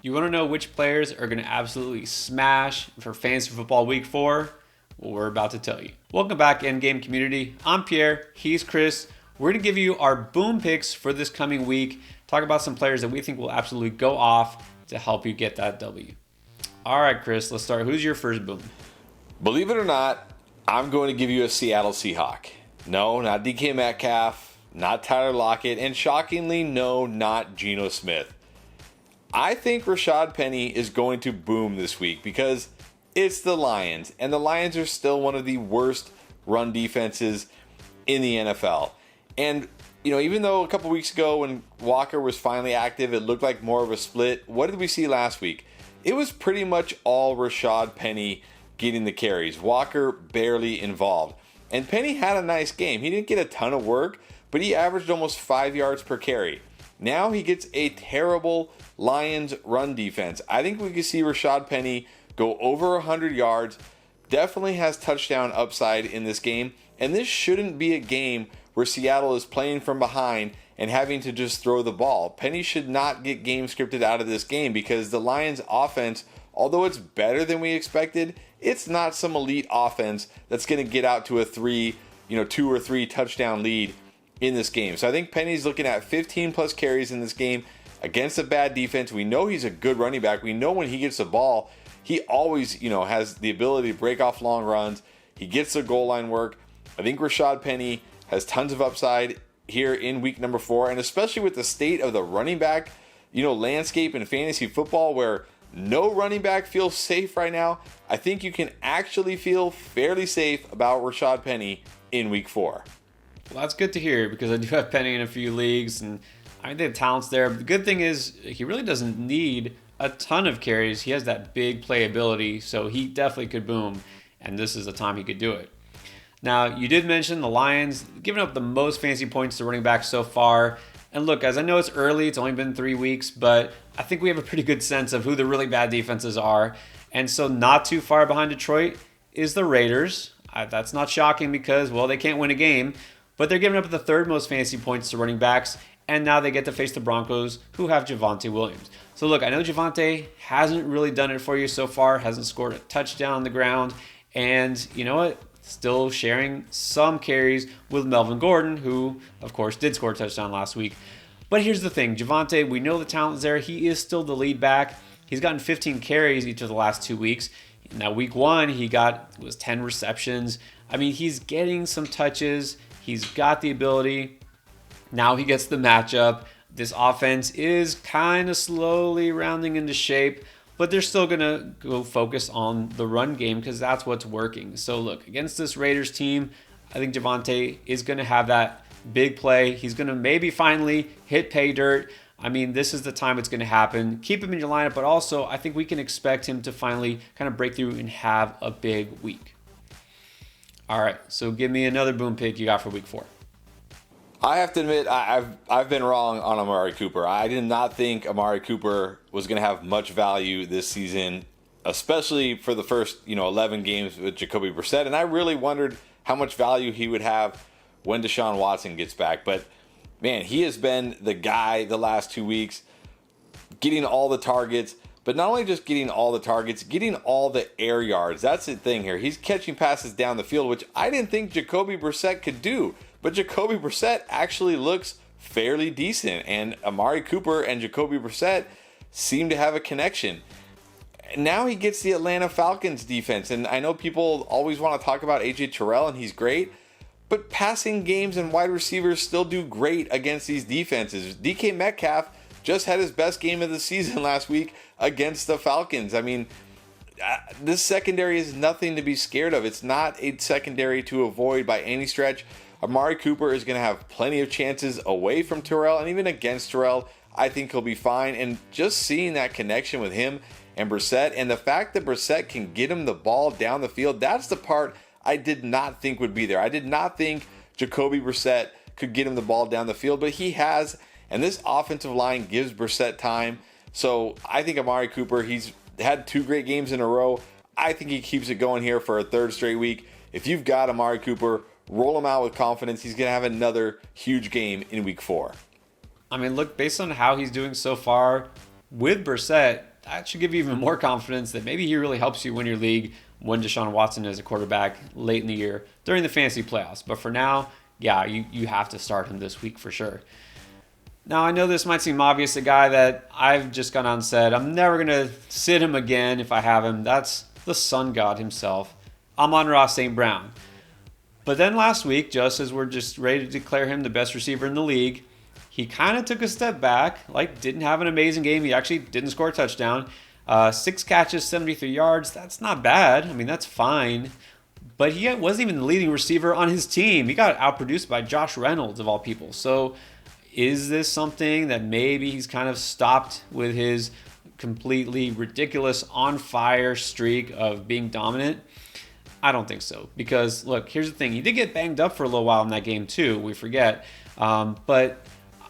You want to know which players are going to absolutely smash for fantasy football week 4? Well, we're about to tell you. Welcome back, Endgame community. I'm Pierre. He's Chris. We're going to give you our boom picks for this coming week. Talk about some players that we think will absolutely go off to help you get that W. All right, Chris, let's start. Who's your first boom? Believe it or not, I'm going to give you a Seattle Seahawk. No, not DK Metcalf, not Tyler Lockett, and shockingly, no, not Geno Smith. I think Rashad Penny is going to boom this week because it's the Lions, and the Lions are still one of the worst run defenses in the NFL. And, even though a couple weeks ago when Walker was finally active, it looked like more of a split, what did we see last week? It was pretty much all Rashad Penny getting the carries. Walker barely involved. And Penny had a nice game. He didn't get a ton of work, but he averaged almost 5 yards per carry. Now he gets a terrible Lions run defense. I think we could see Rashad Penny go over 100 yards. Definitely has touchdown upside in this game. And this shouldn't be a game where Seattle is playing from behind and having to just throw the ball. Penny should not get game scripted out of this game because the Lions offense, although it's better than we expected, it's not some elite offense that's going to get out to a 2 or 3 touchdown lead in this game. So I think Penny's looking at 15 plus carries in this game against a bad defense. We know he's a good running back. We know when he gets the ball, he always, has the ability to break off long runs. He gets the goal line work. I think Rashad Penny has tons of upside here in week number 4, and especially with the state of the running back, landscape in fantasy football where no running back feels safe right now. I think you can actually feel fairly safe about Rashad Penny in week 4. Well, that's good to hear because I do have Penny in a few leagues, and I think the talent's there. But the good thing is he really doesn't need a ton of carries. He has that big playability, so he definitely could boom, and this is the time he could do it. Now, you did mention the Lions giving up the most fantasy points to running backs so far. And look, as I know it's early, it's only been 3 weeks, but I think we have a pretty good sense of who the really bad defenses are. And so not too far behind Detroit is the Raiders. That's not shocking because, they can't win a game, but they're giving up the 3rd most fantasy points to running backs. And now they get to face the Broncos, who have Javonte Williams. So look, I know Javonte hasn't really done it for you so far, hasn't scored a touchdown on the ground. And you know what? Still sharing some carries with Melvin Gordon, who, of course, did score a touchdown last week. But here's the thing. Javonte, we know the talent's there. He is still the lead back. He's gotten 15 carries each of the last 2 weeks. Now, week 1, he was 10 receptions. I mean, he's getting some touches. He's got the ability. Now he gets the matchup. This offense is kind of slowly rounding into shape, but they're still going to go focus on the run game because that's what's working. So look, against this Raiders team, I think Javonte is going to have that big play. He's going to maybe finally hit pay dirt. I mean, this is the time it's going to happen. Keep him in your lineup, but also I think we can expect him to finally kind of break through and have a big week. All right, so give me another boom pick you got for week 4. I have to admit, I've been wrong on Amari Cooper. I did not think Amari Cooper was going to have much value this season, especially for the first 11 games with Jacoby Brissett. And I really wondered how much value he would have when Deshaun Watson gets back. But man, he has been the guy the last 2 weeks, getting all the targets. But not only just getting all the targets, getting all the air yards. That's the thing here. He's catching passes down the field, which I didn't think Jacoby Brissett could do. But Jacoby Brissett actually looks fairly decent. And Amari Cooper and Jacoby Brissett seem to have a connection. And now he gets the Atlanta Falcons defense. And I know people always want to talk about AJ Terrell, and he's great. But passing games and wide receivers still do great against these defenses. DK Metcalf just had his best game of the season last week against the Falcons. I mean, this secondary is nothing to be scared of. It's not a secondary to avoid by any stretch. Amari Cooper is going to have plenty of chances away from Terrell, and even against Terrell, I think he'll be fine. And just seeing that connection with him and Brissett, and the fact that Brissett can get him the ball down the field, that's the part I did not think would be there. I did not think Jacoby Brissett could get him the ball down the field, but he has, and this offensive line gives Brissett time. So I think Amari Cooper, he's had 2 great games in a row. I think he keeps it going here for a 3rd straight week. If you've got Amari Cooper, roll him out with confidence. He's going to have another huge game in week 4. I mean, look, based on how he's doing so far with Brissett, that should give you even more confidence that maybe he really helps you win your league when Deshaun Watson is a quarterback late in the year during the fantasy playoffs. But for now, yeah, you have to start him this week for sure. Now, I know this might seem obvious, a guy that I've just gone out and said I'm never going to sit him again if I have him. That's the sun god himself, Amon-Ra St. Brown. But then last week, just as we're just ready to declare him the best receiver in the league, he kind of took a step back, like didn't have an amazing game. He actually didn't score a touchdown. 6 catches, 73 yards. That's not bad. I mean, that's fine. But he wasn't even the leading receiver on his team. He got outproduced by Josh Reynolds, of all people. So is this something that maybe he's kind of stopped with his completely ridiculous on-fire streak of being dominant? I don't think so. Because, look, here's the thing. He did get banged up for a little while in that game, too. We forget. But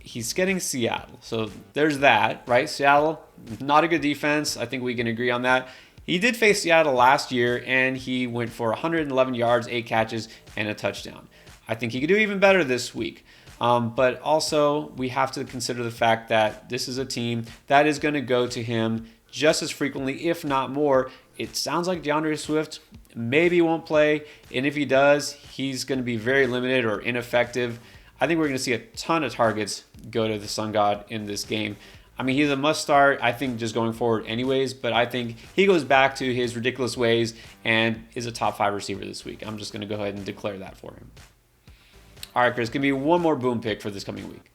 he's getting Seattle. So there's that, right? Seattle, not a good defense. I think we can agree on that. He did face Seattle last year, and he went for 111 yards, 8 catches, and a touchdown. I think he could do even better this week. But also, we have to consider the fact that this is a team that is going to go to him just as frequently, if not more. It sounds like DeAndre Swift maybe won't play, and if he does, he's going to be very limited or ineffective. I think we're going to see a ton of targets go to the Sun God in this game. I mean, he's a must start, I think, just going forward anyways, but I think he goes back to his ridiculous ways and is a top 5 receiver this week. I'm just going to go ahead and declare that for him. All right, Chris, give me one more boom pick for this coming week.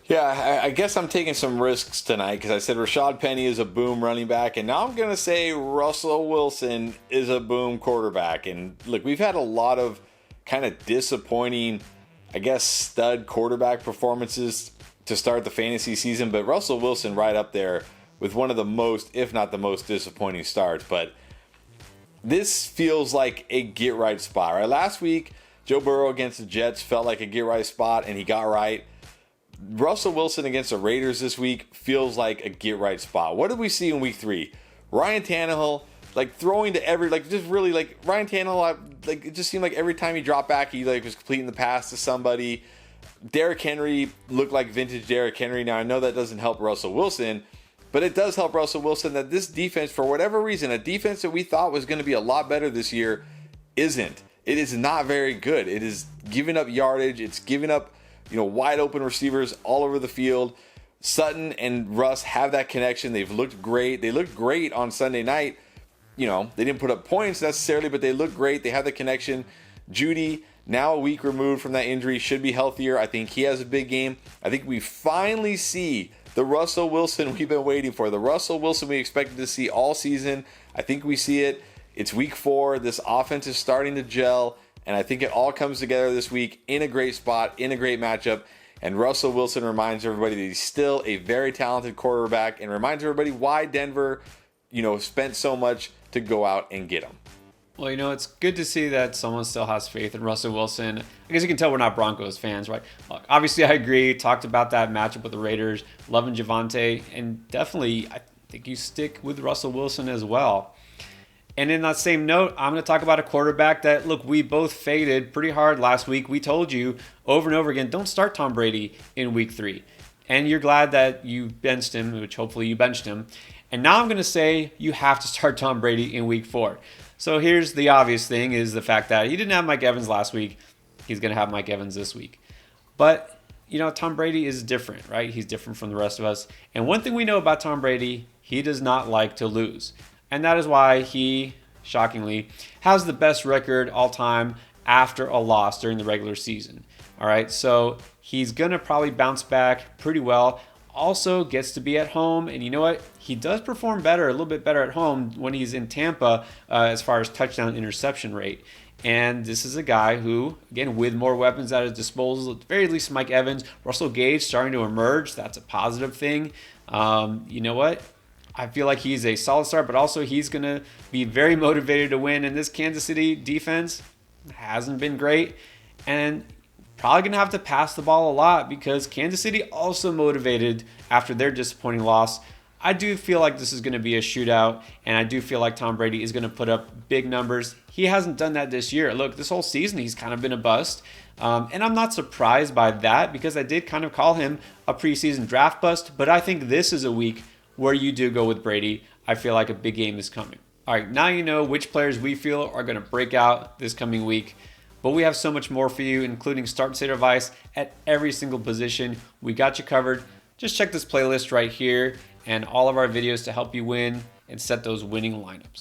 Yeah, I guess I'm taking some risks tonight because I said Rashad Penny is a boom running back, and now I'm going to say Russell Wilson is a boom quarterback. And look, we've had a lot of kind of disappointing, I guess, stud quarterback performances to start the fantasy season, but Russell Wilson right up there with one of the most, if not the most disappointing starts. But this feels like a get-right spot, right? Last week, Joe Burrow against the Jets felt like a get-right spot, and he got right. Russell Wilson against the Raiders this week feels like a get-right spot. What did we see in week 3? Ryan Tannehill, like, throwing to every, like, just really, like, Ryan Tannehill, like, it just seemed like every time he dropped back, he, like, was completing the pass to somebody. Derrick Henry looked like vintage Derrick Henry. Now, I know that doesn't help Russell Wilson, but it does help Russell Wilson that this defense, for whatever reason, a defense that we thought was going to be a lot better this year, isn't. It is not very good. It is giving up yardage. It's giving up, wide open receivers all over the field. Sutton and Russ have that connection. They've looked great. They looked great on Sunday night. They didn't put up points necessarily, but they looked great. They have the connection. Judy, now a week removed from that injury, should be healthier. I think he has a big game. I think we finally see the Russell Wilson we've been waiting for. The Russell Wilson we expected to see all season. I think we see it. It's week 4. This offense is starting to gel, and I think it all comes together this week in a great spot, in a great matchup. And Russell Wilson reminds everybody that he's still a very talented quarterback and reminds everybody why Denver, spent so much to go out and get him. Well, it's good to see that someone still has faith in Russell Wilson. I guess you can tell we're not Broncos fans, right? Look, obviously, I agree. Talked about that matchup with the Raiders, loving Javonte, and definitely I think you stick with Russell Wilson as well. And in that same note, I'm going to talk about a quarterback that, look, we both faded pretty hard last week. We told you over and over again, don't start Tom Brady in week 3. And you're glad that you benched him, which hopefully you benched him. And now I'm going to say you have to start Tom Brady in week 4. So here's the obvious thing is the fact that he didn't have Mike Evans last week. He's going to have Mike Evans this week. But, Tom Brady is different, right? He's different from the rest of us. And one thing we know about Tom Brady, he does not like to lose. And that is why he, shockingly, has the best record all time after a loss during the regular season. All right, so he's going to probably bounce back pretty well. Also gets to be at home, and you know what? He does perform better, a little bit better at home when he's in Tampa as far as touchdown interception rate. And this is a guy who, again, with more weapons at his disposal, at the very least Mike Evans, Russell Gage starting to emerge. That's a positive thing. You know what? I feel like he's a solid start, but also he's going to be very motivated to win. And this Kansas City defense hasn't been great. And probably going to have to pass the ball a lot because Kansas City also motivated after their disappointing loss. I do feel like this is going to be a shootout, and I do feel like Tom Brady is going to put up big numbers. He hasn't done that this year. Look, this whole season he's kind of been a bust, and I'm not surprised by that because I did kind of call him a preseason draft bust, but I think this is a week where you do go with Brady, I feel like a big game is coming. All right, now you know which players we feel are going to break out this coming week. But we have so much more for you, including start sit advice at every single position. We got you covered. Just check this playlist right here and all of our videos to help you win and set those winning lineups.